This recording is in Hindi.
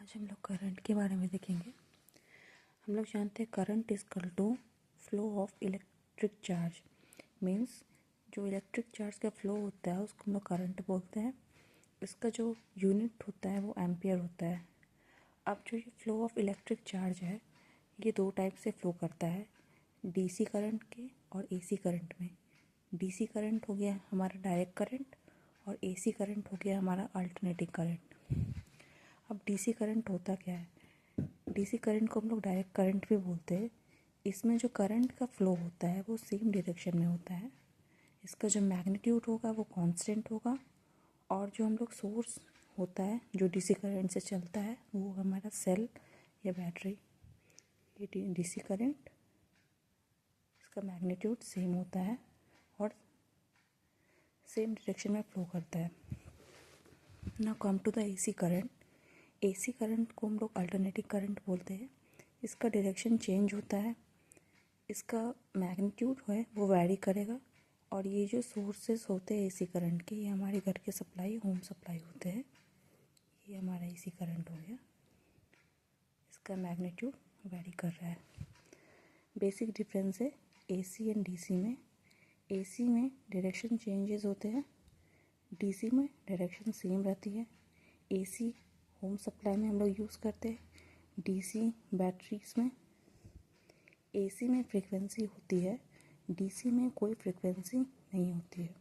आज हम लोग करंट के बारे में देखेंगे। हम लोग जानते हैं current is equal to flow of electric charge. Means जो इलेक्ट्रिक चार्ज का फ्लो होता है उसको हम लोग करंट बोलते हैं। इसका जो यूनिट होता है वो एम्पियर होता है। अब जो ये फ्लो ऑफ इलेक्ट्रिक चार्ज है ये दो टाइप से फ्लो करता है, डीसी करंट के और एसी करंट में। डीसी करंट हो गया हमारा डायरेक्ट करंट और एसी करंट हो गया हमारा अल्टरनेटिंग करंट। अब डीसी करंट होता क्या है? डीसी करंट को हम लोग डायरेक्ट करंट भी बोलते हैं। इसमें जो करंट का फ्लो होता है वो सेम डायरेक्शन में होता है। इसका जो मैग्नीट्यूड होगा वो कांस्टेंट होगा और जो हम लोग सोर्स होता है जो डीसी करंट से चलता है वो हमारा सेल या बैटरी। ये डीसी करंट, इसका मैग्नीट्यूड सेम होता है और सेम डायरेक्शन में फ्लो करता है। Now come to the AC current. AC current को हम लोग अल्टरनेटिंग करंट बोलते हैं। इसका डायरेक्शन चेंज होता है, इसका मैग्नीट्यूड है वो वैरी करेगा और ये जो सोर्सेस होते हैं एसी करंट के ये हमारे घर के सप्लाई, होम सप्लाई होते हैं। ये हमारा एसी करंट हो गया, इसका मैग्नीट्यूड वैरी कर रहा है। बेसिक डिफरेंस है एसी एंड डीसी में। एसी में डायरेक्शन चेंजेस होते हैं, डीसी में डायरेक्शन सेम रहती है। एसी होम सप्लाई में हम लोग यूज़ करते हैं, डीसी बैटरीज में। एसी में फ्रीक्वेंसी होती है, डीसी में कोई फ्रीक्वेंसी नहीं होती है।